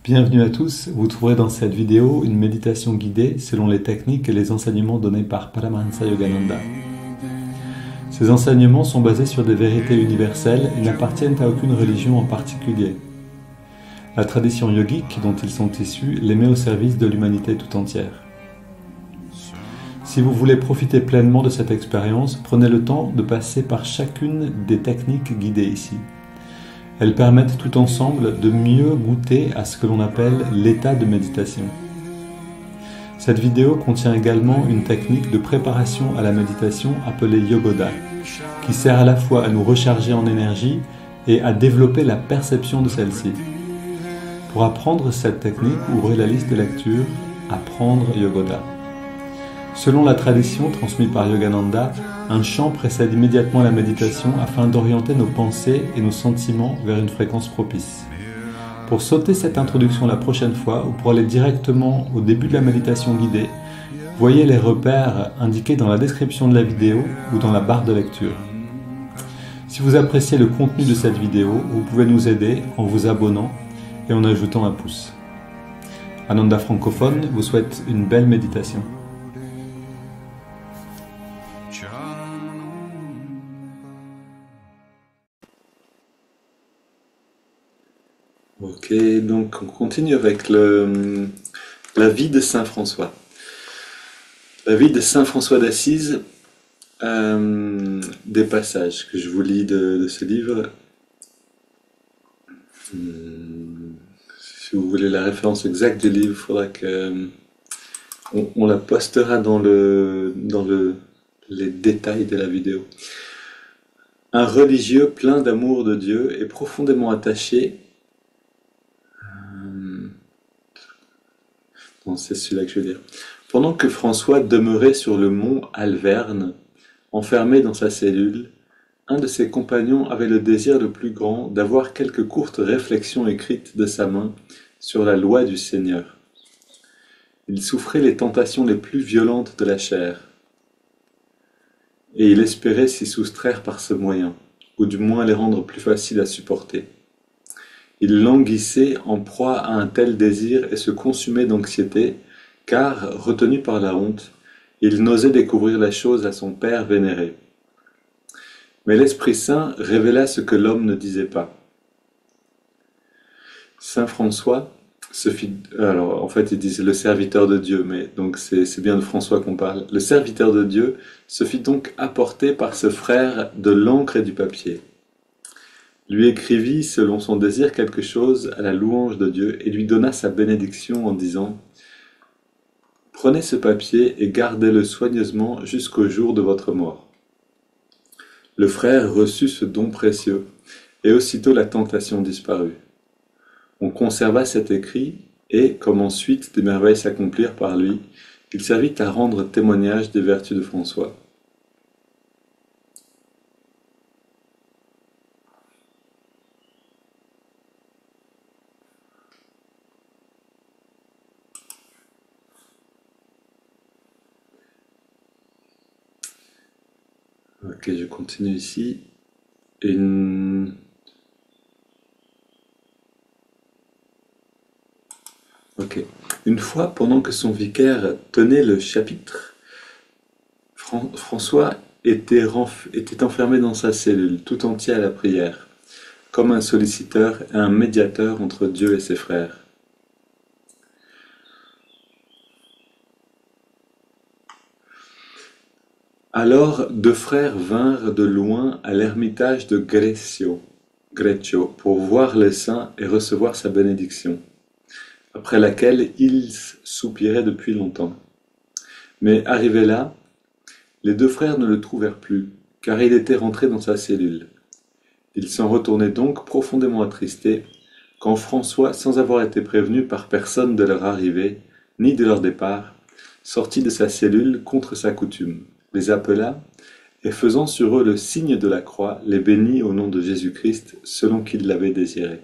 Bienvenue à tous, vous trouverez dans cette vidéo une méditation guidée selon les techniques et les enseignements donnés par Paramahansa Yogananda. Ces enseignements sont basés sur des vérités universelles et n'appartiennent à aucune religion en particulier. La tradition yogique dont ils sont issus les met au service de l'humanité tout entière. Si vous voulez profiter pleinement de cette expérience, prenez le temps de passer par chacune des techniques guidées ici. Elles permettent tout ensemble de mieux goûter à ce que l'on appelle l'état de méditation. Cette vidéo contient également une technique de préparation à la méditation appelée Yogoda, qui sert à la fois à nous recharger en énergie et à développer la perception de celle-ci. Pour apprendre cette technique, ouvrez la liste de lecture « Apprendre Yogoda ». Selon la tradition transmise par Yogananda, un chant précède immédiatement la méditation afin d'orienter nos pensées et nos sentiments vers une fréquence propice. Pour sauter cette introduction la prochaine fois ou pour aller directement au début de la méditation guidée, voyez les repères indiqués dans la description de la vidéo ou dans la barre de lecture. Si vous appréciez le contenu de cette vidéo, vous pouvez nous aider en vous abonnant et en ajoutant un pouce. Ananda francophone vous souhaite une belle méditation. Ok, donc on continue avec la vie de Saint François. La vie de Saint François d'Assise, des passages que je vous lis de ce livre. Si vous voulez la référence exacte du livre, il faudra que on la postera dans les détails de la vidéo. Un religieux plein d'amour de Dieu et profondément attaché. Non, c'est celui-là que je veux dire. Pendant que François demeurait sur le mont Alverne, enfermé dans sa cellule, un de ses compagnons avait le désir le plus grand d'avoir quelques courtes réflexions écrites de sa main sur la loi du Seigneur. Il souffrait les tentations les plus violentes de la chair, et il espérait s'y soustraire par ce moyen, ou du moins les rendre plus faciles à supporter. Il languissait en proie à un tel désir et se consumait d'anxiété, car, retenu par la honte, il n'osait découvrir la chose à son père vénéré. Mais l'Esprit Saint révéla ce que l'homme ne disait pas. Saint François se fit... Alors, en fait, ils disent le serviteur de Dieu, mais donc c'est bien de François qu'on parle. Le serviteur de Dieu se fit donc apporter par ce frère de l'encre et du papier. Lui écrivit selon son désir quelque chose à la louange de Dieu et lui donna sa bénédiction en disant « Prenez ce papier et gardez-le soigneusement jusqu'au jour de votre mort. » Le frère reçut ce don précieux et aussitôt la tentation disparut. On conserva cet écrit et, comme ensuite des merveilles s'accomplirent par lui, il servit à rendre témoignage des vertus de François. Ok, je continue ici. Ok. Une fois, pendant que son vicaire tenait le chapitre, François était enfermé dans sa cellule, tout entier à la prière, comme un solliciteur et un médiateur entre Dieu et ses frères. Alors, deux frères vinrent de loin à l'ermitage de Greccio, pour voir le saint et recevoir sa bénédiction, après laquelle ils soupiraient depuis longtemps. Mais arrivés là, les deux frères ne le trouvèrent plus, car il était rentré dans sa cellule. Ils s'en retournaient donc profondément attristés, quand François, sans avoir été prévenu par personne de leur arrivée, ni de leur départ, sortit de sa cellule contre sa coutume, les appela, et faisant sur eux le signe de la croix, les bénit au nom de Jésus-Christ, selon qu'il l'avait désiré.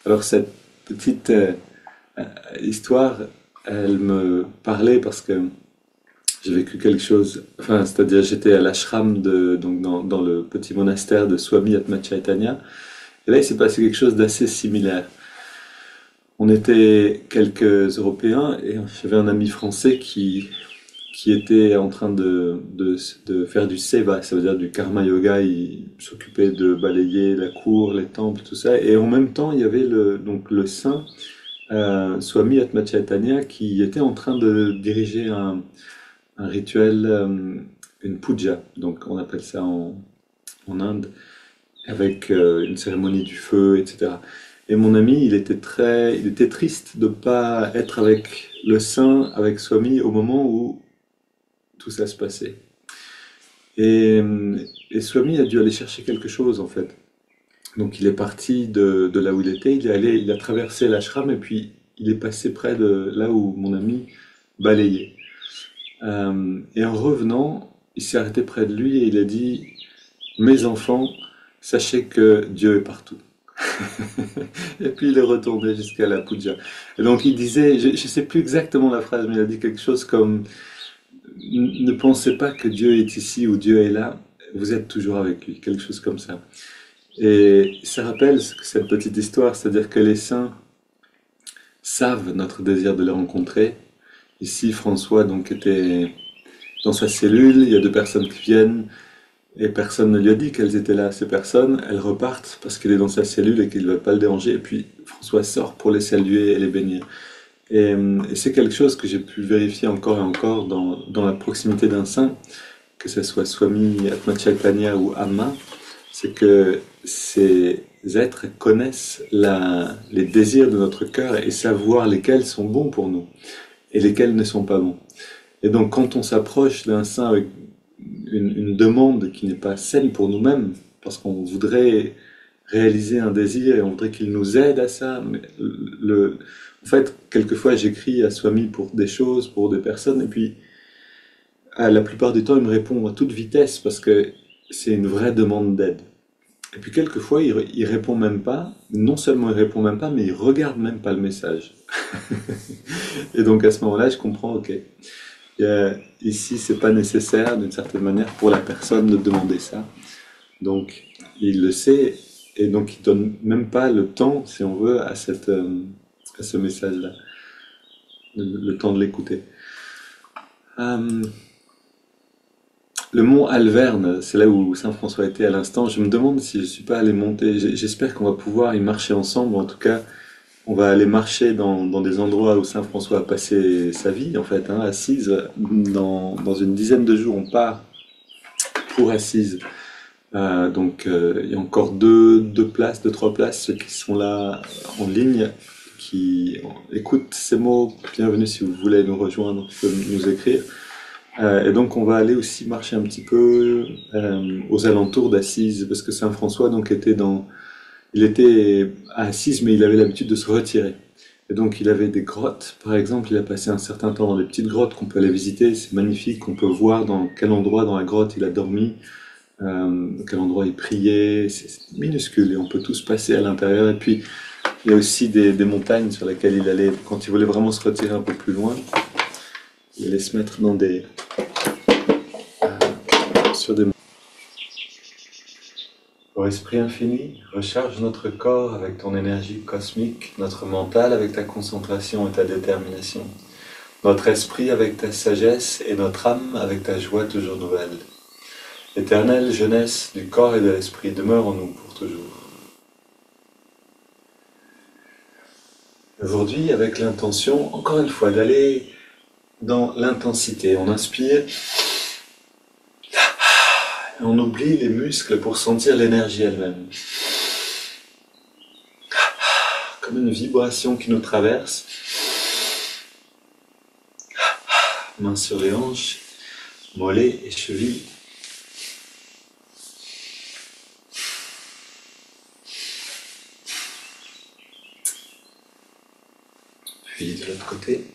Alors cette petite histoire, elle me parlait parce que j'ai vécu quelque chose, enfin, c'est-à-dire j'étais à l'ashram donc dans le petit monastère de Swami Atma Chaitanya, Et là, il s'est passé quelque chose d'assez similaire. On était quelques Européens et j'avais un ami français qui était en train de faire du seva, ça veut dire du karma yoga. Il s'occupait de balayer la cour, les temples, tout ça. Et en même temps, il y avait donc le saint Swami Atmachaitanya qui était en train de diriger un rituel, une puja, donc on appelle ça en Inde, avec une cérémonie du feu, etc. Et mon ami, il était triste de ne pas être avec le saint, avec Swami, au moment où tout ça se passait. Et, et Swami a dû aller chercher quelque chose en fait. Donc il est parti de là où il était, il a traversé l'ashram et puis il est passé près de là où mon ami balayait. Et en revenant, il s'est arrêté près de lui et il a dit: Mes enfants, sachez que Dieu est partout. Et puis il est retourné jusqu'à la puja. Et donc il disait, je ne sais plus exactement la phrase, mais il a dit quelque chose comme: Ne pensez pas que Dieu est ici ou Dieu est là, vous êtes toujours avec lui, quelque chose comme ça. Et ça rappelle cette petite histoire, c'est-à-dire que les saints savent notre désir de les rencontrer. Ici, François donc était dans sa cellule, il y a deux personnes qui viennent, et personne ne lui a dit qu'elles étaient là. Ces personnes, elles repartent parce qu'il est dans sa cellule et qu'ils ne veulent pas le déranger, et puis François sort pour les saluer et les bénir. Et c'est quelque chose que j'ai pu vérifier encore et encore dans la proximité d'un saint, que ce soit Swami Atmachaitanya ou Amma, c'est que ces êtres connaissent les désirs de notre cœur et savent voir lesquels sont bons pour nous et lesquels ne sont pas bons. Et donc quand on s'approche d'un saint avec une demande qui n'est pas saine pour nous-mêmes, parce qu'on voudrait réaliser un désir et on voudrait qu'il nous aide à ça, mais en fait, quelquefois j'écris à Swami pour des choses, pour des personnes, et puis la plupart du temps il me répond à toute vitesse parce que c'est une vraie demande d'aide. Et puis quelquefois il répond même pas, non seulement il répond même pas, mais il regarde même pas le message. Et donc à ce moment-là je comprends, ok, ici c'est pas nécessaire d'une certaine manière pour la personne de demander ça. Donc il le sait et donc il donne même pas le temps, si on veut, à ce message-là, le temps de l'écouter. Euh, Le mont Alverne, c'est là où Saint François était à l'instant. Je me demande si je ne suis pas allé monter. J'espère qu'on va pouvoir y marcher ensemble. En tout cas, on va aller marcher dans des endroits où Saint François a passé sa vie, en fait, hein, Assise. Dans une dizaine de jours, on part pour Assise. Il y a encore deux places, deux, trois places, ceux qui sont là en ligne, qui écoutent ces mots. Bienvenue si vous voulez nous rejoindre, vous pouvez nous écrire. Et donc on va aller aussi marcher un petit peu aux alentours d'Assise, parce que Saint François donc il était à Assise, mais il avait l'habitude de se retirer. Et donc il avait des grottes, par exemple, il a passé un certain temps dans des petites grottes qu'on peut aller visiter, c'est magnifique, on peut voir dans quel endroit dans la grotte il a dormi, quel endroit il priait, c'est minuscule et on peut tous passer à l'intérieur. Et puis il y a aussi des montagnes sur lesquelles il allait, quand il voulait vraiment se retirer un peu plus loin, il allait se mettre sur des... Ô Esprit infini, recharge notre corps avec ton énergie cosmique, notre mental avec ta concentration et ta détermination, notre esprit avec ta sagesse et notre âme avec ta joie toujours nouvelle. Éternelle jeunesse du corps et de l'esprit, demeure en nous pour toujours. Aujourd'hui, avec l'intention, encore une fois, d'aller dans l'intensité, on inspire, on oublie les muscles pour sentir l'énergie elle-même. Comme une vibration qui nous traverse. Main sur les hanches, mollets et chevilles. Puis de l'autre côté.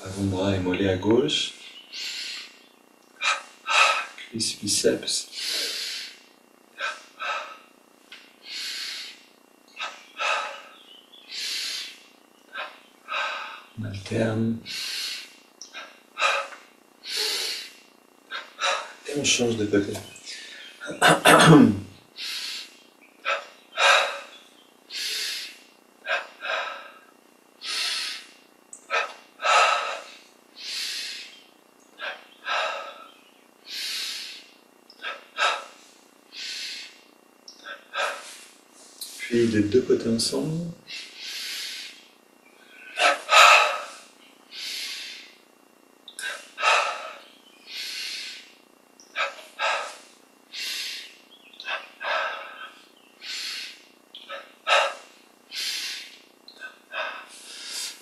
Avant-bras et mollets à gauche. Cuisses, biceps. On alterne. interne. Et on change de côté. Puis les deux côtés ensemble.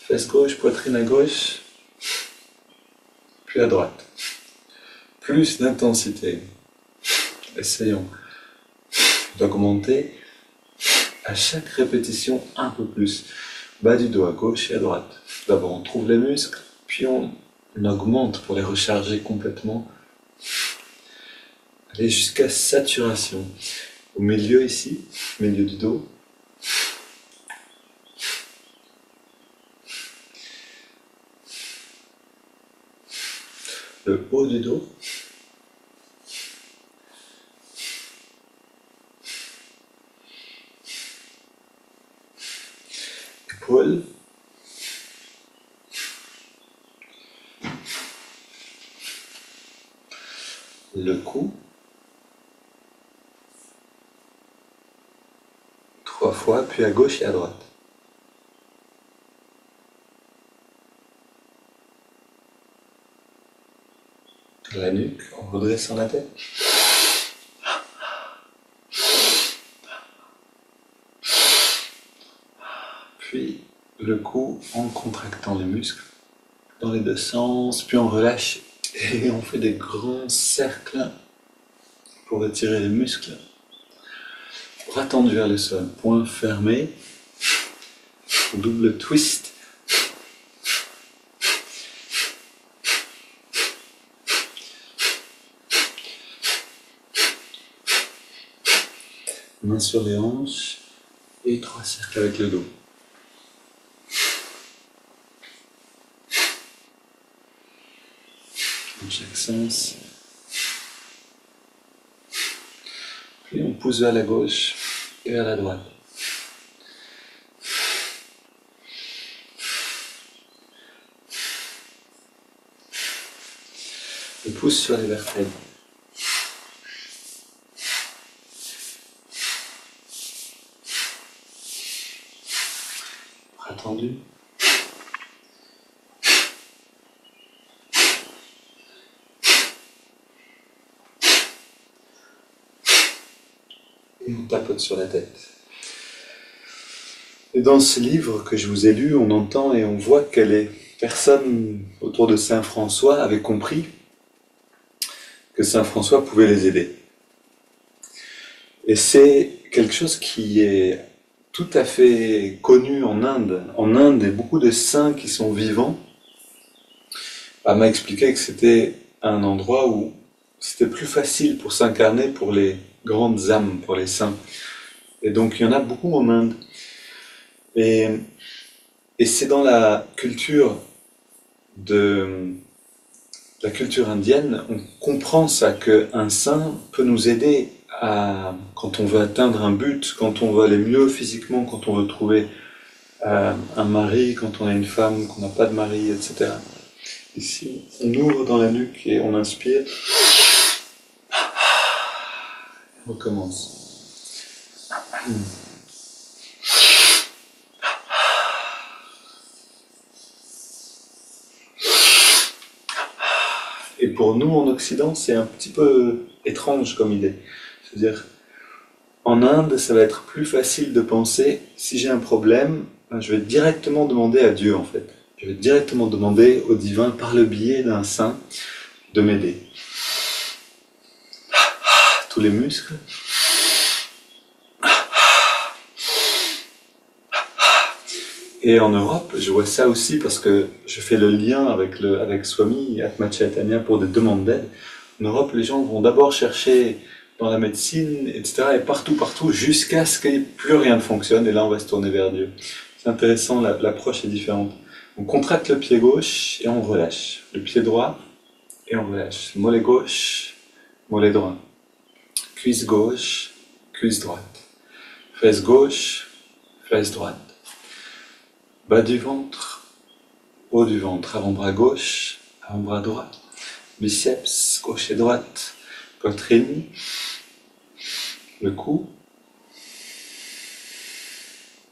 Fesse gauche, poitrine à gauche, puis à droite. Plus d'intensité. Essayons d'augmenter à chaque répétition un peu plus. Bas du dos à gauche et à droite. D'abord on trouve les muscles, puis on augmente pour les recharger complètement. Aller jusqu'à saturation. Au milieu ici, milieu du dos. Le haut du dos. Épaules. Le cou. 3 fois, puis à gauche et à droite. La nuque en redressant la tête. Puis le cou en contractant les muscles dans les deux sens, puis on relâche et on fait des grands cercles pour étirer les muscles. Bras tendus vers le sol, poings fermés, double twist. Mains sur les hanches et 3 cercles avec le dos. Dans chaque sens. Puis on pousse vers la gauche et vers la droite. On pousse sur les vertèbres. Bras tendus. Et on tapote sur la tête. Et dans ce livre que je vous ai lu, on entend et on voit que les personnes autour de Saint François avaient compris que Saint François pouvait les aider. Et c'est quelque chose qui est tout à fait connu en Inde. En Inde, il y a beaucoup de saints qui sont vivants. Elle m'a expliqué que c'était un endroit où c'était plus facile pour s'incarner pour les grandes âmes, pour les saints. Et donc il y en a beaucoup en Inde. Et c'est dans la culture indienne, on comprend ça, qu'un saint peut nous aider quand on veut atteindre un but, quand on veut aller mieux physiquement, quand on veut trouver un mari, quand on a une femme, qu'on n'a pas de mari, etc. Ici, on ouvre dans la nuque et on inspire. On recommence. Et pour nous, en Occident, c'est un petit peu étrange comme idée. C'est-à-dire, en Inde, ça va être plus facile de penser, si j'ai un problème, je vais directement demander à Dieu, en fait. Je vais directement demander au divin, par le biais d'un saint, de m'aider. Tous les muscles. Et en Europe, je vois ça aussi parce que je fais le lien avec Swami Atma Chaitanya pour des demandes d'aide. En Europe, les gens vont d'abord chercher dans la médecine, etc. et partout, jusqu'à ce que plus rien ne fonctionne, et là on va se tourner vers Dieu. C'est intéressant, l'approche est différente. On contracte le pied gauche et on relâche. Le pied droit et on relâche. Mollet gauche, mollet droit. Cuisse gauche, cuisse droite. Fesse gauche, fesse droite. Bas du ventre, haut du ventre. Avant-bras gauche, avant-bras droit. Biceps gauche et droite. Poitrine. Le cou.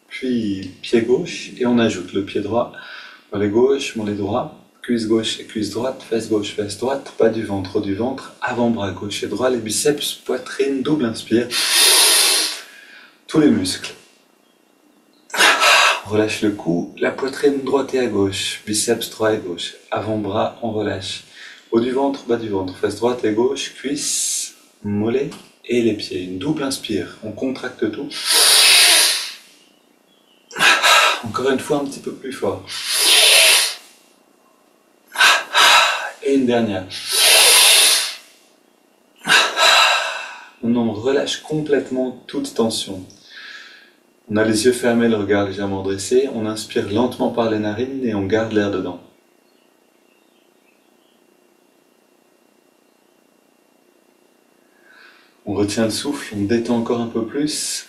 Puis pied gauche et on ajoute le pied droit. Mollet gauche, mollet droit. Cuisse gauche et cuisse droite, fesse gauche, fesse droite, bas du ventre, haut du ventre, avant-bras gauche et droit, les biceps, poitrine, double inspire, tous les muscles. On relâche le cou, la poitrine droite et à gauche, biceps droit et gauche, avant-bras, on relâche. Haut du ventre, bas du ventre, fesse droite et gauche, cuisse, mollet et les pieds. Une double inspire, on contracte tout. Encore une fois, un petit peu plus fort. Et une dernière. On relâche complètement toute tension. On a les yeux fermés, le regard légèrement dressé. On inspire lentement par les narines et on garde l'air dedans. On retient le souffle, on détend encore un peu plus.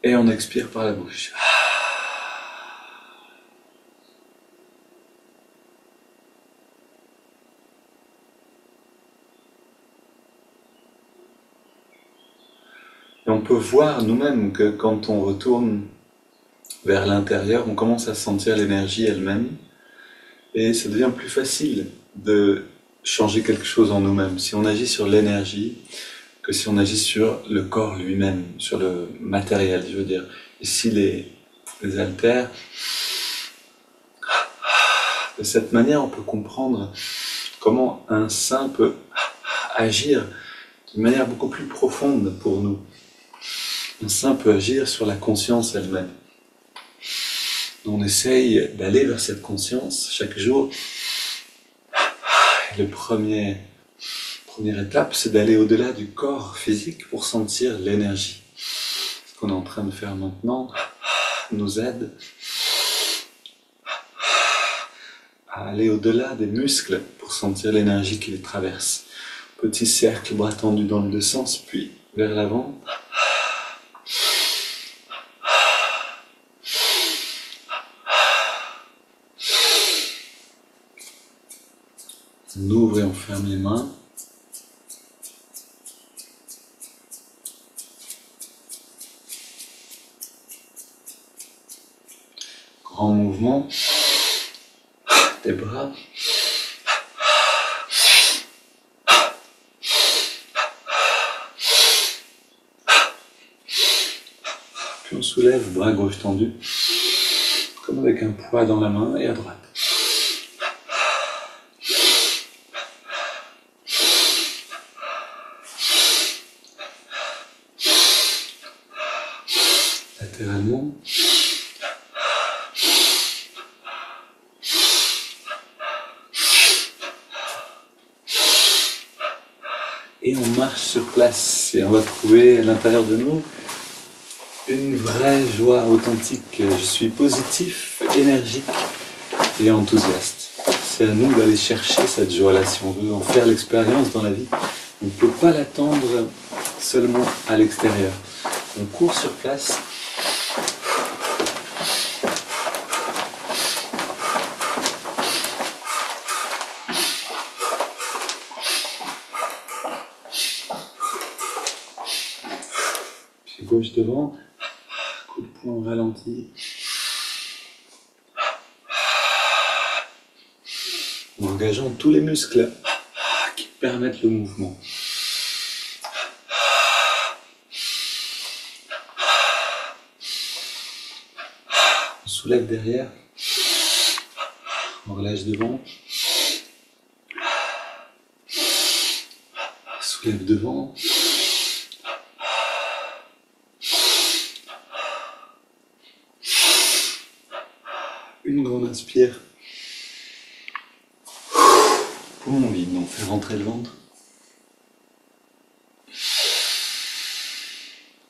Et on expire par la bouche. Et on peut voir nous-mêmes que quand on retourne vers l'intérieur, on commence à sentir l'énergie elle-même et ça devient plus facile de changer quelque chose en nous-mêmes si on agit sur l'énergie que si on agit sur le corps lui-même, sur le matériel, je veux dire. Ici, les haltères. De cette manière, on peut comprendre comment un sein peut agir d'une manière beaucoup plus profonde pour nous. Un sein peut agir sur la conscience elle-même. On essaye d'aller vers cette conscience chaque jour. Et la première étape, c'est d'aller au-delà du corps physique pour sentir l'énergie. Ce qu'on est en train de faire maintenant nous aide à aller au-delà des muscles pour sentir l'énergie qui les traverse. Petit cercle, bras tendus dans les deux sens, puis vers l'avant. On ouvre et on ferme les mains. Grand mouvement des bras. Puis on soulève, bras gauche tendu, comme avec un poids dans la main et à droite. Latéralement. Et on marche sur place et on va trouver à l'intérieur de nous une vraie joie authentique. Je suis positif, énergique et enthousiaste. C'est à nous d'aller chercher cette joie-là si on veut en faire l'expérience dans la vie. On ne peut pas l'attendre seulement à l'extérieur. On court sur place. Pied gauche devant, coup de poing ralenti. En engageant tous les muscles qui permettent le mouvement. On soulève derrière, on relâche devant, soulève devant, une grande inspire, poumon vide, on fait rentrer le ventre,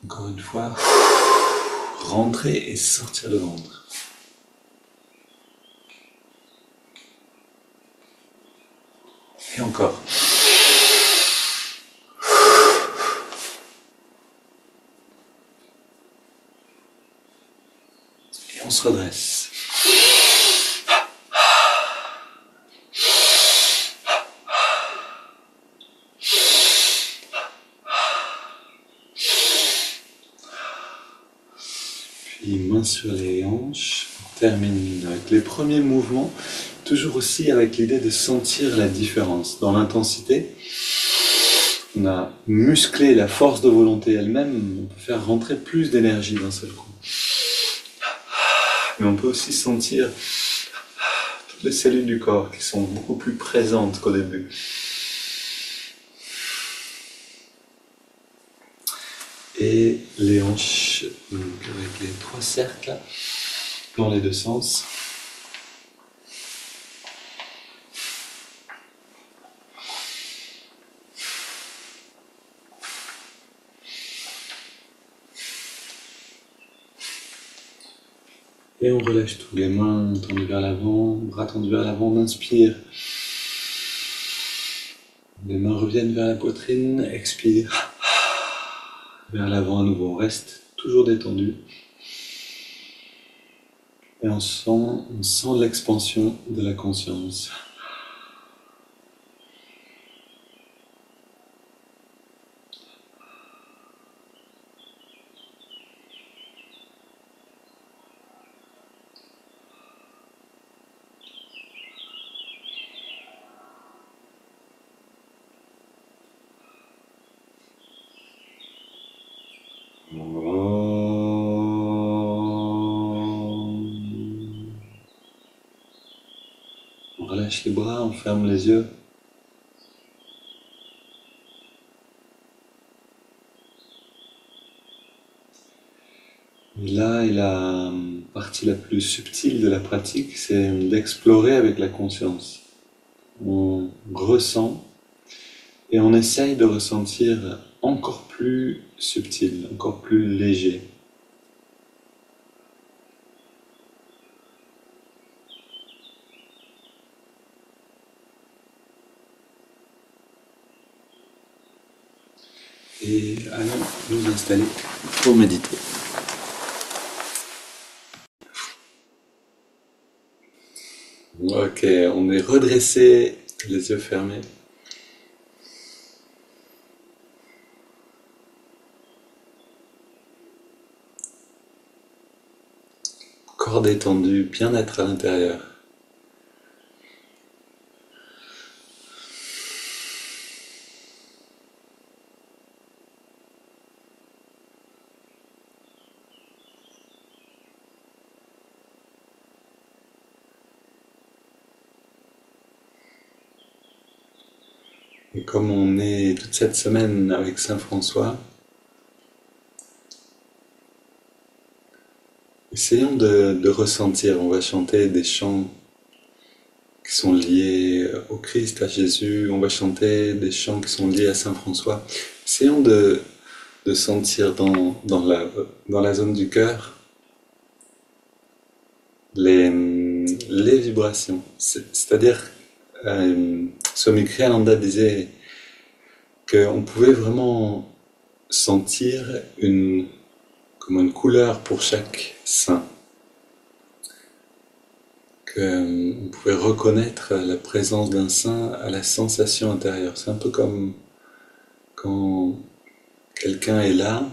encore une fois, rentrer et sortir le ventre. Et encore. Et on se redresse. Puis main sur les hanches. On termine avec les premiers mouvements. Toujours aussi avec l'idée de sentir la différence dans l'intensité. On a musclé la force de volonté elle-même, on peut faire rentrer plus d'énergie d'un seul coup. Mais on peut aussi sentir toutes les cellules du corps qui sont beaucoup plus présentes qu'au début. Et les hanches, donc avec les 3 cercles dans les 2 sens. Et on relâche tout, les mains tendues vers l'avant, bras tendus vers l'avant, on inspire. Les mains reviennent vers la poitrine, expire. Vers l'avant à nouveau, on reste toujours détendu. Et on sent l'expansion de la conscience. On relâche les bras, on ferme les yeux. Et là, la partie la plus subtile de la pratique, c'est d'explorer avec la conscience. On ressent et on essaye de ressentir encore plus subtil, encore plus léger. Et allons nous installer pour méditer. Ok, on est redressé, les yeux fermés. Corps détendu, bien-être à l'intérieur. Et comme on est toute cette semaine avec Saint François, essayons de ressentir. On va chanter des chants qui sont liés au Christ, à Jésus. On va chanter des chants qui sont liés à Saint François. Essayons de sentir dans la zone du cœur les vibrations. C'est-à-dire, Swami Kriyananda disait qu'on pouvait vraiment sentir comme une couleur pour chaque saint, qu'on pouvait reconnaître la présence d'un saint à la sensation intérieure. C'est un peu comme quand quelqu'un est là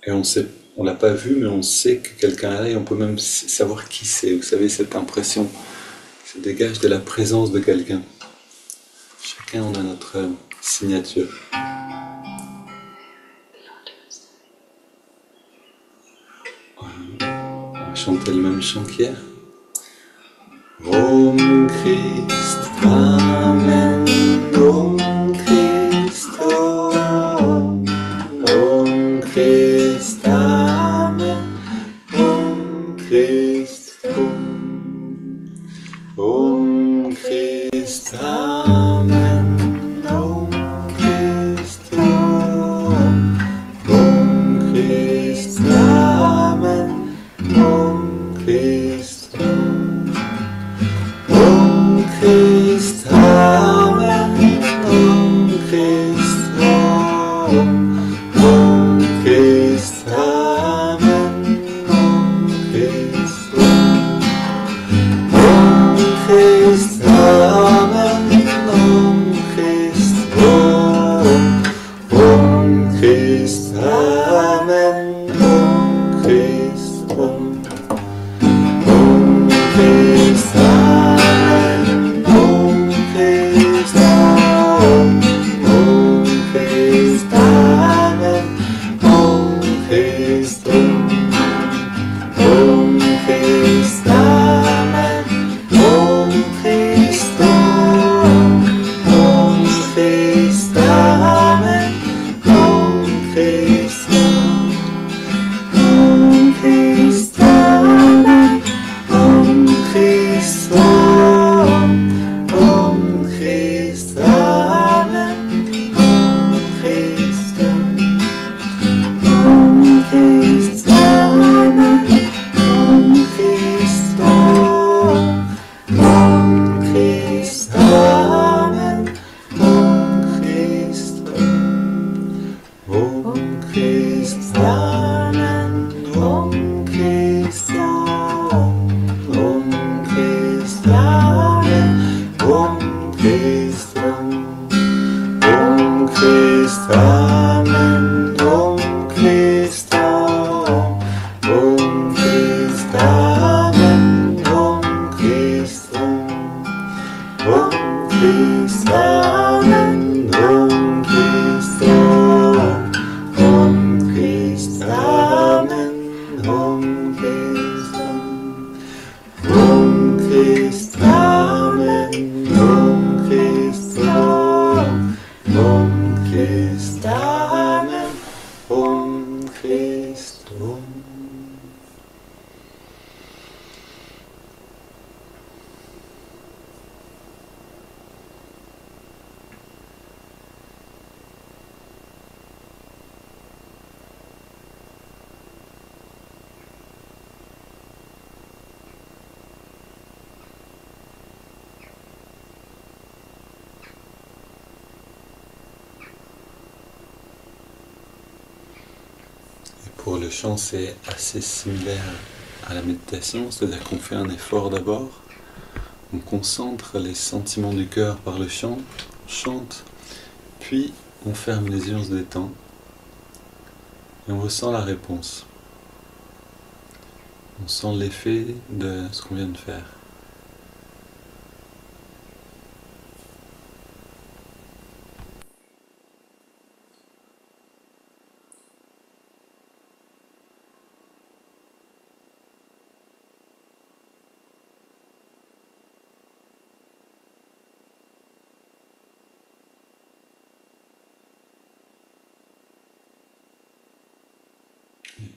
et on l'a pas vu, mais on sait que quelqu'un est là et on peut même savoir qui c'est. Vous savez, cette impression se dégage de la présence de quelqu'un. Chacun on a notre signature. On va chanter le même chant qu'hier. Om Christ, Amen. Om Christ, Om Christ, Amen. Om Christ, Om Christ, Amen. Om Christ, Om Christ, Amen. Om Christ, Om Christ, Amen. Christ, Amen. Om Christ, Om Christ, Amen. Om Christ, Om Christ, Amen. Om Christ, Om Christ, Amen. Om Christ, Om. Pour le chant, c'est assez similaire à la méditation, c'est-à-dire qu'on fait un effort d'abord, on concentre les sentiments du cœur par le chant, on chante, puis on ferme les yeux, on se détend, et on ressent la réponse. On sent l'effet de ce qu'on vient de faire.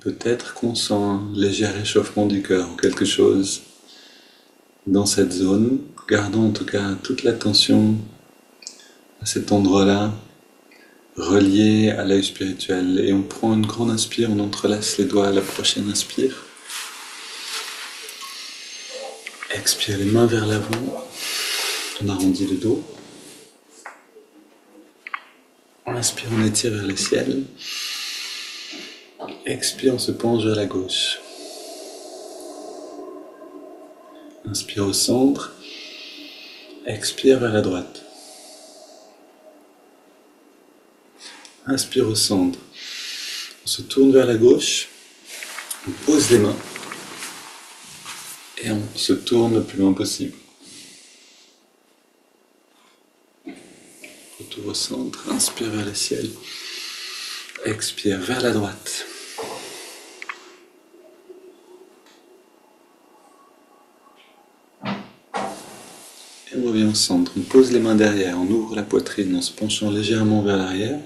Peut-être qu'on sent un léger réchauffement du cœur ou quelque chose dans cette zone. Gardons en tout cas toute l'attention à cet endroit-là, relié à l'œil spirituel. Et on prend une grande inspire, on entrelace les doigts à la prochaine inspire. Expire les mains vers l'avant, on arrondit le dos. On inspire, on étire vers le ciel. Expire, on se penche vers la gauche. Inspire au centre. Expire vers la droite. Inspire au centre. On se tourne vers la gauche. On pose les mains. Et on se tourne le plus loin possible. Retour au centre. Inspire vers le ciel. Expire vers la droite. Et on revient au centre. On pose les mains derrière. On ouvre la poitrine en se penchant légèrement vers l'arrière.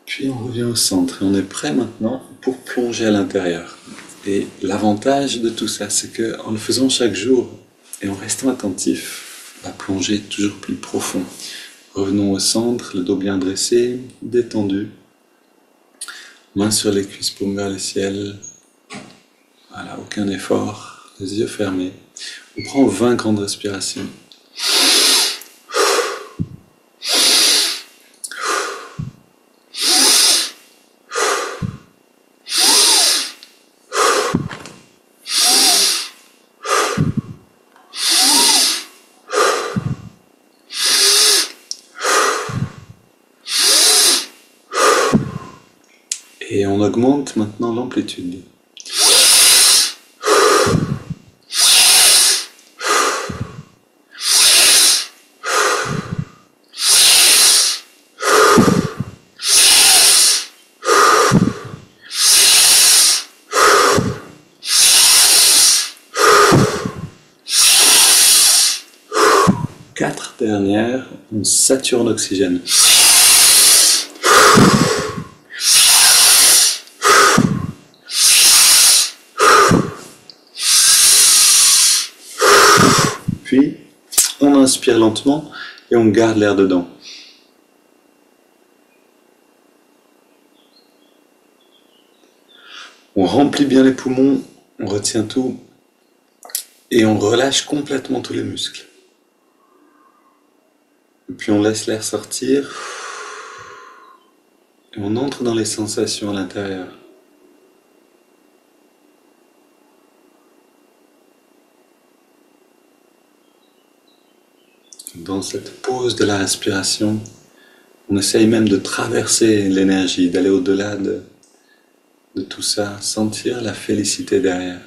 Puis on revient au centre. Et on est prêt maintenant pour plonger à l'intérieur. Et l'avantage de tout ça, c'est qu'en le faisant chaque jour et en restant attentif, on va plonger toujours plus profond. Revenons au centre, le dos bien dressé, détendu. Mains sur les cuisses, paume vers le ciel. Voilà, aucun effort, les yeux fermés. On prend 20 grandes respirations. Et on augmente maintenant l'amplitude. Quatre dernières, on sature l'oxygène. Puis, on inspire lentement et on garde l'air dedans. On remplit bien les poumons, on retient tout et on relâche complètement tous les muscles. Et puis on laisse l'air sortir et on entre dans les sensations à l'intérieur. Dans cette pause de la respiration, on essaye même de traverser l'énergie, d'aller au-delà de tout ça, sentir la félicité derrière.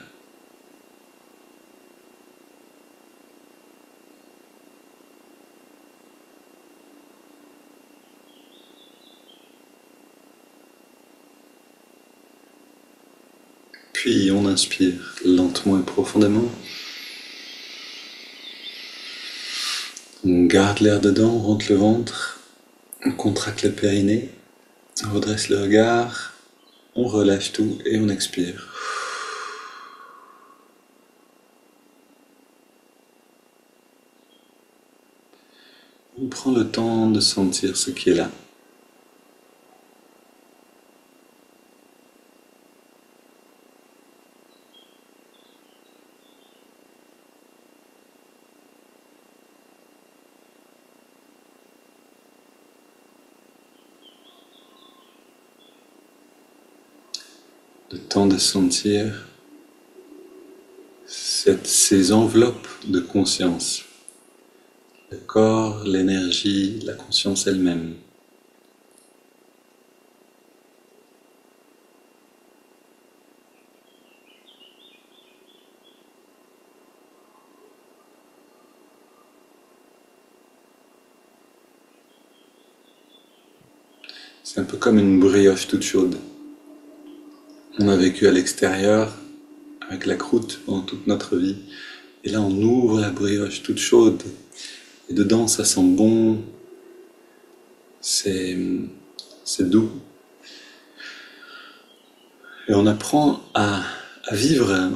Puis on inspire lentement et profondément. On garde l'air dedans, on rentre le ventre, on contracte le périnée, on redresse le regard, on relâche tout et on expire. On prend le temps de sentir ce qui est là. Le temps de sentir ces enveloppes de conscience. Le corps, l'énergie, la conscience elle-même. C'est un peu comme une brioche toute chaude. On a vécu à l'extérieur, avec la croûte pendant toute notre vie. Et là, on ouvre la brioche toute chaude. Et dedans, ça sent bon. C'est doux. Et on apprend à vivre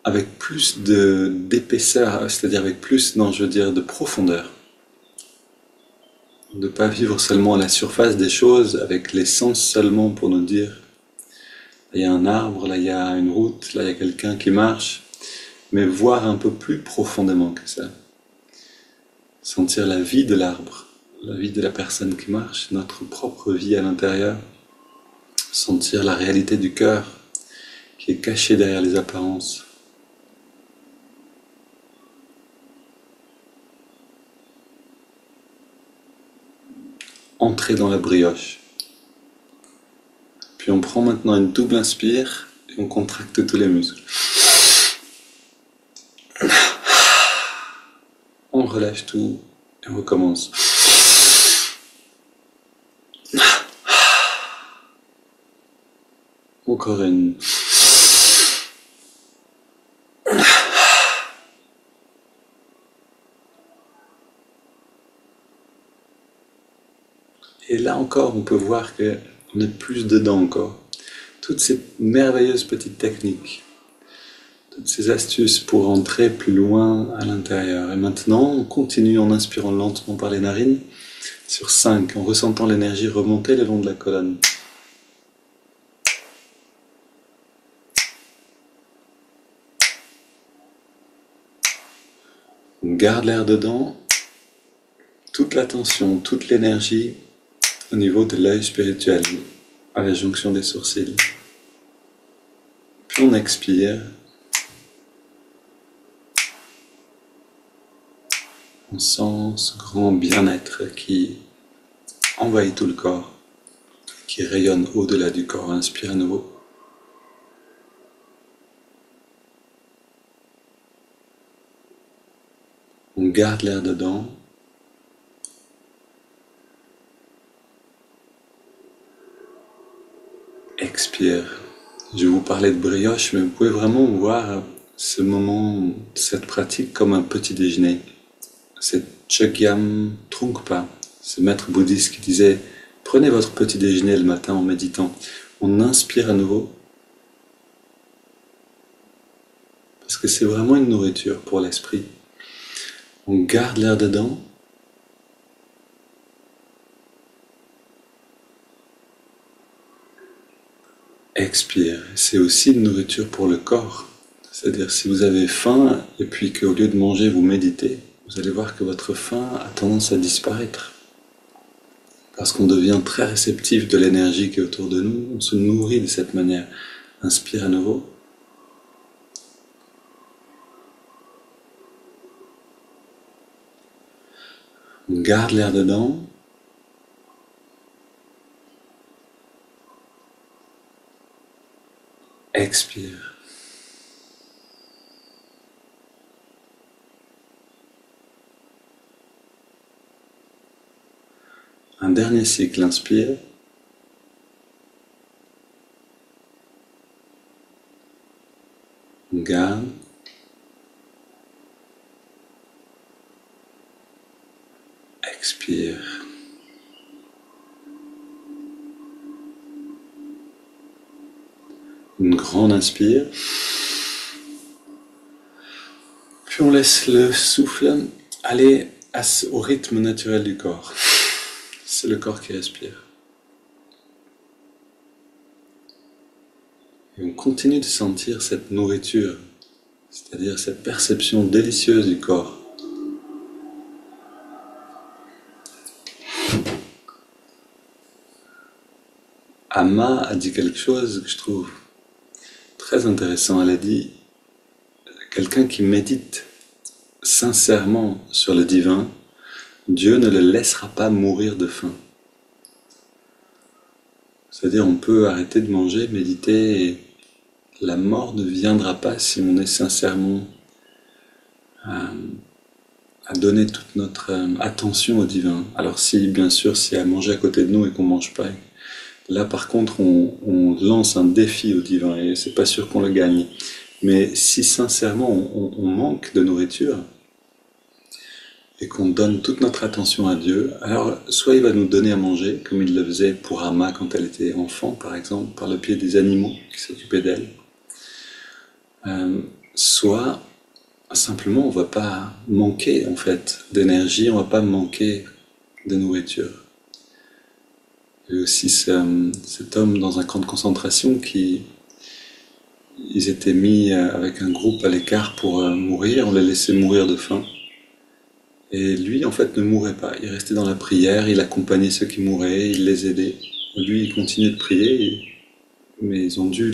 avec plus d'épaisseur, c'est-à-dire avec plus, non, je veux dire, de profondeur. De ne pas vivre seulement à la surface des choses, avec les sens seulement pour nous dire, là il y a un arbre, là il y a une route, là il y a quelqu'un qui marche, mais voir un peu plus profondément que ça. Sentir la vie de l'arbre, la vie de la personne qui marche, notre propre vie à l'intérieur. Sentir la réalité du cœur qui est cachée derrière les apparences. Entrer dans la brioche. Puis on prend maintenant une double inspire et on contracte tous les muscles. On relâche tout et on recommence. Encore une. Et là encore, on peut voir qu'on est plus dedans encore. Toutes ces merveilleuses petites techniques, toutes ces astuces pour entrer plus loin à l'intérieur. Et maintenant, on continue en inspirant lentement par les narines sur 5, en ressentant l'énergie remonter le long de la colonne. On garde l'air dedans, toute l'attention, toute l'énergie au niveau de l'œil spirituel, à la jonction des sourcils. Puis on expire. On sent ce grand bien-être qui envahit tout le corps, qui rayonne au-delà du corps. Inspire à nouveau. On garde l'air dedans. Expire. Je vais vous parler de brioche, mais vous pouvez vraiment voir ce moment, cette pratique comme un petit déjeuner. C'est Chogyam Trungpa, ce maître bouddhiste qui disait « Prenez votre petit déjeuner le matin en méditant ». On inspire à nouveau, parce que c'est vraiment une nourriture pour l'esprit. On garde l'air dedans. Expire. C'est aussi une nourriture pour le corps. C'est-à-dire si vous avez faim et puis qu'au lieu de manger vous méditez, vous allez voir que votre faim a tendance à disparaître. Parce qu'on devient très réceptif de l'énergie qui est autour de nous, on se nourrit de cette manière. Inspire à nouveau. On garde l'air dedans. Expire. Un dernier cycle, inspire. Garde. Expire. Une grande inspire. Puis on laisse le souffle aller au rythme naturel du corps. C'est le corps qui respire. Et on continue de sentir cette nourriture, c'est-à-dire cette perception délicieuse du corps. Amma a dit quelque chose que je trouve très intéressant. Elle a dit, quelqu'un qui médite sincèrement sur le divin, Dieu ne le laissera pas mourir de faim. C'est-à-dire on peut arrêter de manger, méditer, et la mort ne viendra pas si on est sincèrement à donner toute notre attention au divin. Alors si, bien sûr, si à manger à côté de nous et qu'on ne mange pas, là par contre on lance un défi au divin et c'est pas sûr qu'on le gagne. Mais si sincèrement on manque de nourriture et qu'on donne toute notre attention à Dieu, alors soit il va nous donner à manger, comme il le faisait pour Amma quand elle était enfant par exemple, par le pied des animaux qui s'occupaient d'elle, soit simplement on ne va pas manquer en fait d'énergie, on ne va pas manquer de nourriture. Il y a aussi cet homme dans un camp de concentration ils étaient mis avec un groupe à l'écart pour mourir, on les laissait mourir de faim. Et lui, en fait, ne mourait pas. Il restait dans la prière, il accompagnait ceux qui mouraient, il les aidait. Lui, il continuait de prier, mais ils ont dû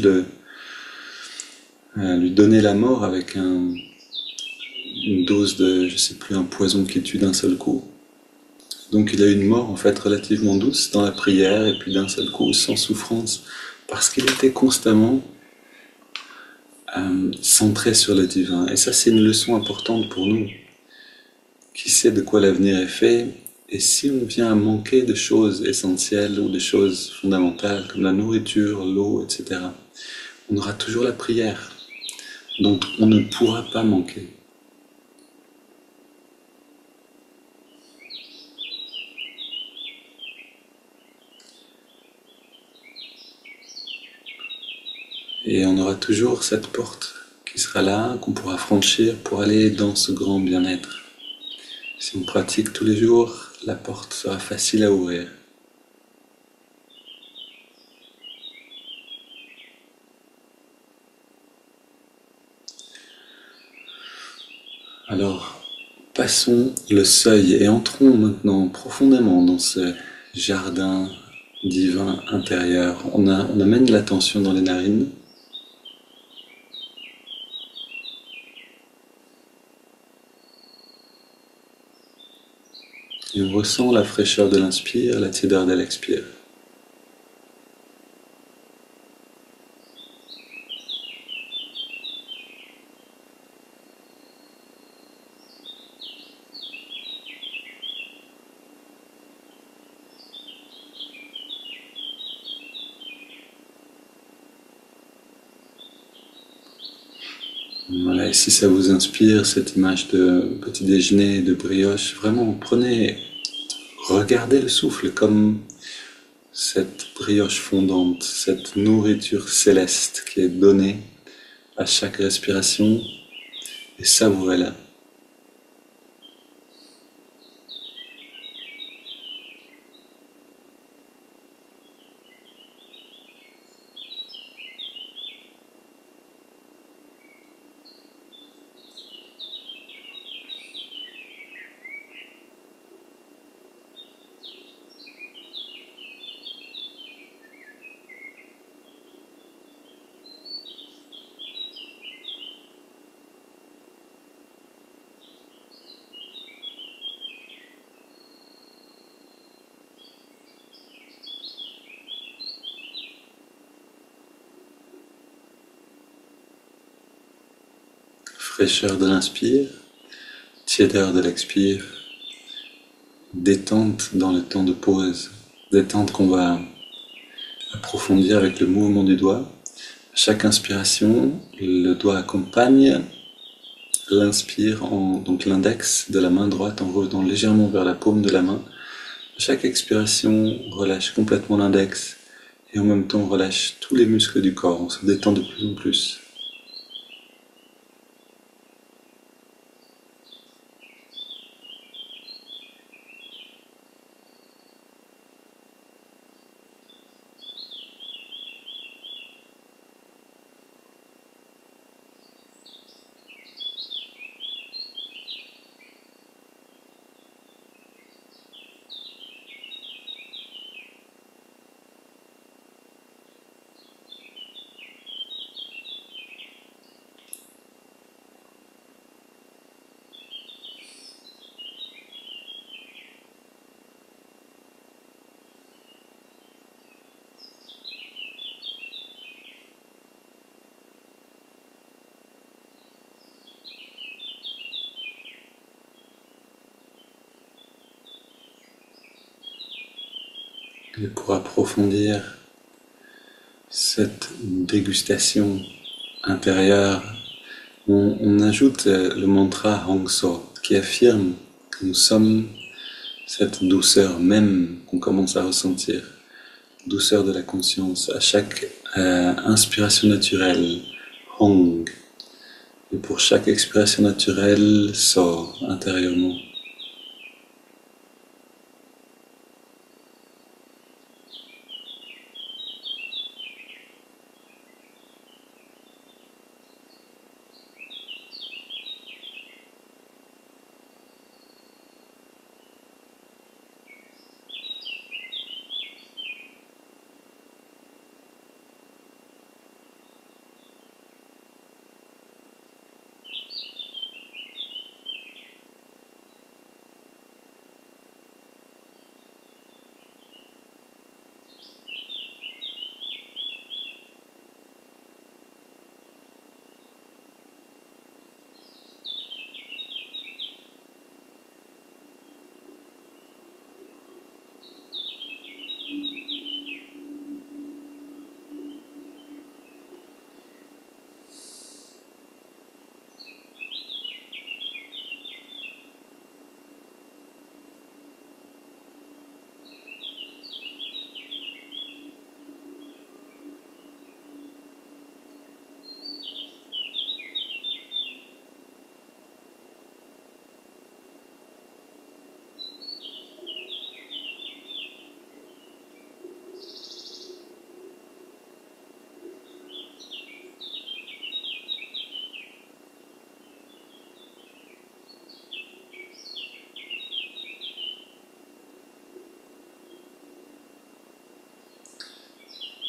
lui donner la mort avec une dose de, je sais plus, un poison qui tue d'un seul coup. Donc il a eu une mort en fait relativement douce dans la prière et puis d'un seul coup sans souffrance parce qu'il était constamment centré sur le divin. Et ça c'est une leçon importante pour nous. Qui sait de quoi l'avenir est fait? Et si on vient à manquer de choses essentielles ou de choses fondamentales comme la nourriture, l'eau, etc., on aura toujours la prière. Donc on ne pourra pas manquer. Et on aura toujours cette porte qui sera là, qu'on pourra franchir pour aller dans ce grand bien-être. Si on pratique tous les jours, la porte sera facile à ouvrir. Alors, passons le seuil et entrons maintenant profondément dans ce jardin divin intérieur. On amène l'attention dans les narines. Et on ressent la fraîcheur de l'inspire, la tiédeur de l'expire. Voilà, et si ça vous inspire, cette image de petit déjeuner, de brioche, vraiment regardez le souffle comme cette brioche fondante, cette nourriture céleste qui est donnée à chaque respiration, et savourez-la. Fraîcheur de l'inspire, tiédeur de l'expire, détente dans le temps de pause, détente qu'on va approfondir avec le mouvement du doigt. À Chaque inspiration, le doigt accompagne l'inspire, donc l'index de la main droite en revenant légèrement vers la paume de la main. Chaque expiration relâche complètement l'index et en même temps on relâche tous les muscles du corps, on se détend de plus en plus. Et pour approfondir cette dégustation intérieure, on ajoute le mantra Hongso qui affirme que nous sommes cette douceur même qu'on commence à ressentir, douceur de la conscience à chaque inspiration naturelle, Hong, et pour chaque expiration naturelle, So intérieurement.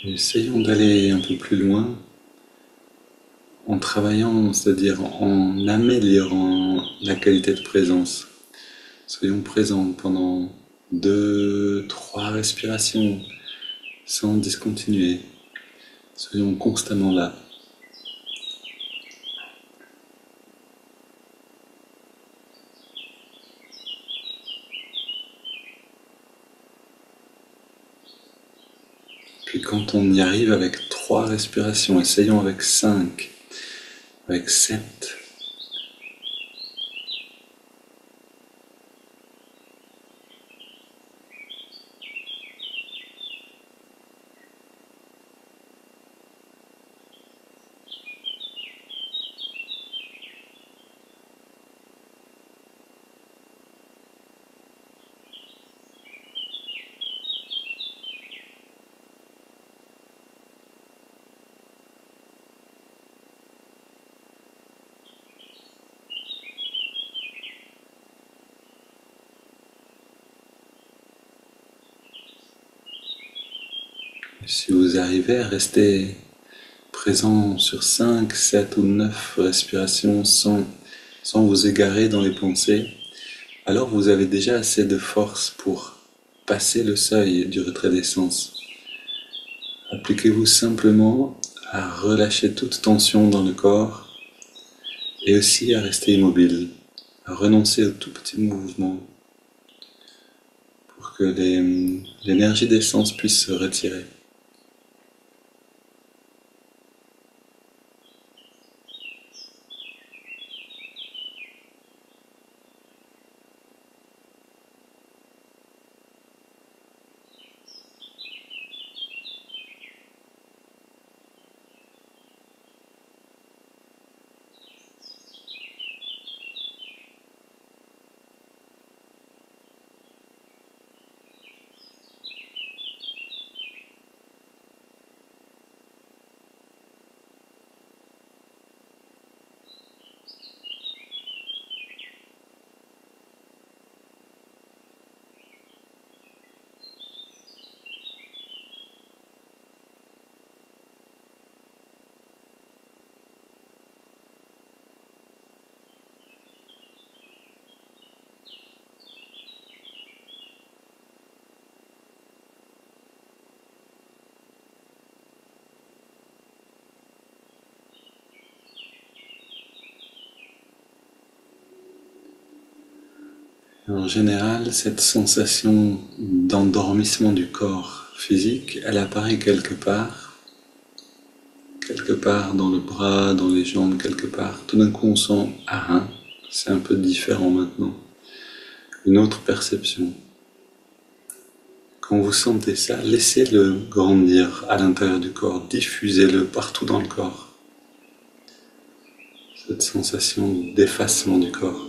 Essayons d'aller un peu plus loin en travaillant, c'est-à-dire en améliorant la qualité de présence. Soyons présents pendant 2, 3 respirations sans discontinuer. Soyons constamment là. Puis quand on y arrive avec 3 respirations, essayons avec 5, avec 7. Si vous arrivez à rester présent sur 5, 7 ou 9 respirations sans vous égarer dans les pensées, alors vous avez déjà assez de force pour passer le seuil du retrait des sens. Appliquez-vous simplement à relâcher toute tension dans le corps et aussi à rester immobile, à renoncer aux tout petits mouvements pour que l'énergie des sens puisse se retirer. En général, cette sensation d'endormissement du corps physique, elle apparaît quelque part dans le bras, dans les jambes, quelque part. Tout d'un coup, on sent, ah, c'est un peu différent maintenant. Une autre perception. Quand vous sentez ça, laissez-le grandir à l'intérieur du corps, diffusez-le partout dans le corps. Cette sensation d'effacement du corps.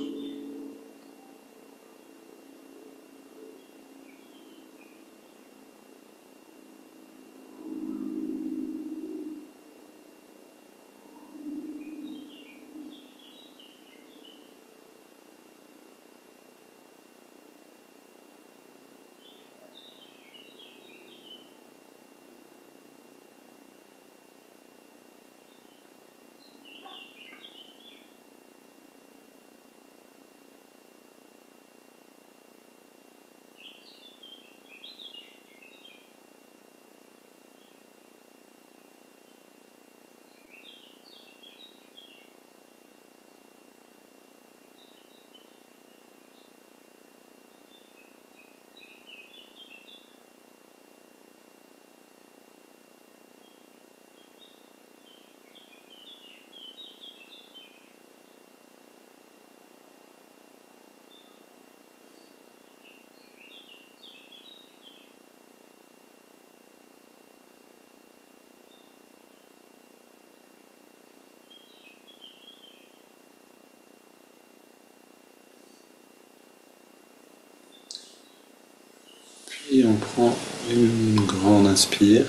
Et on prend une grande inspire.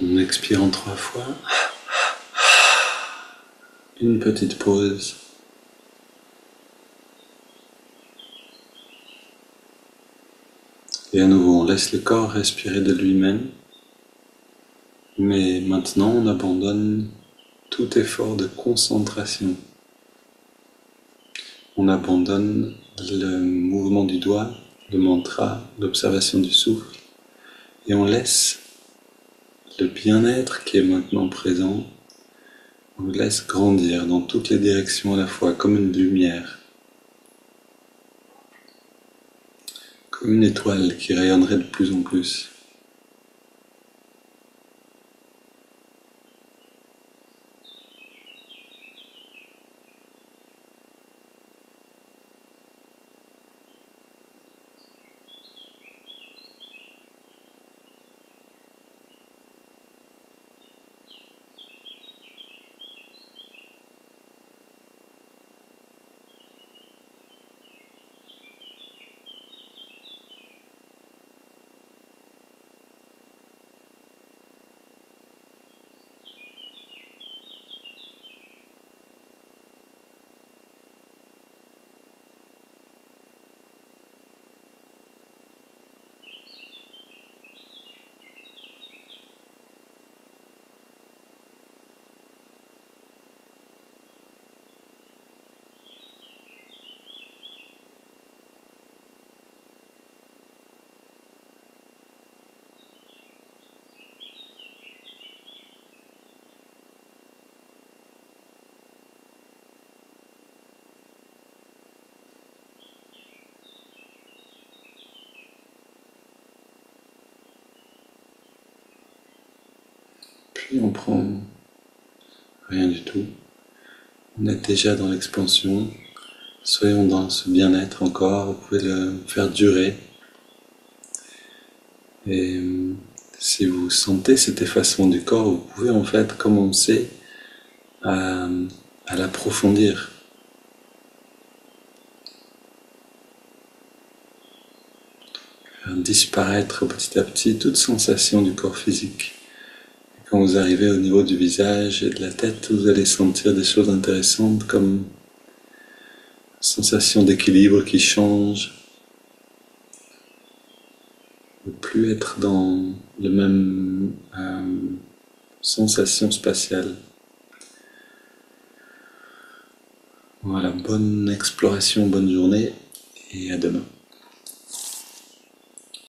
On expire en 3 fois. Une petite pause. Et à nouveau, on laisse le corps respirer de lui-même. Mais maintenant, on abandonne tout effort de concentration. On abandonne le mouvement du doigt, le mantra, l'observation du souffle, et on laisse le bien-être qui est maintenant présent, on le laisse grandir dans toutes les directions à la fois, comme une lumière, comme une étoile qui rayonnerait de plus en plus. Puis on prend rien du tout. On est déjà dans l'expansion. Soyons dans ce bien-être encore. Vous pouvez le faire durer. Et si vous sentez cet effacement du corps, vous pouvez en fait commencer à, à l'approfondir. Faire disparaître petit à petit toute sensation du corps physique. Quand vous arrivez au niveau du visage et de la tête, vous allez sentir des choses intéressantes comme sensation d'équilibre qui change, ne plus être dans le même sensation spatiale. Voilà, bonne exploration, bonne journée et à demain.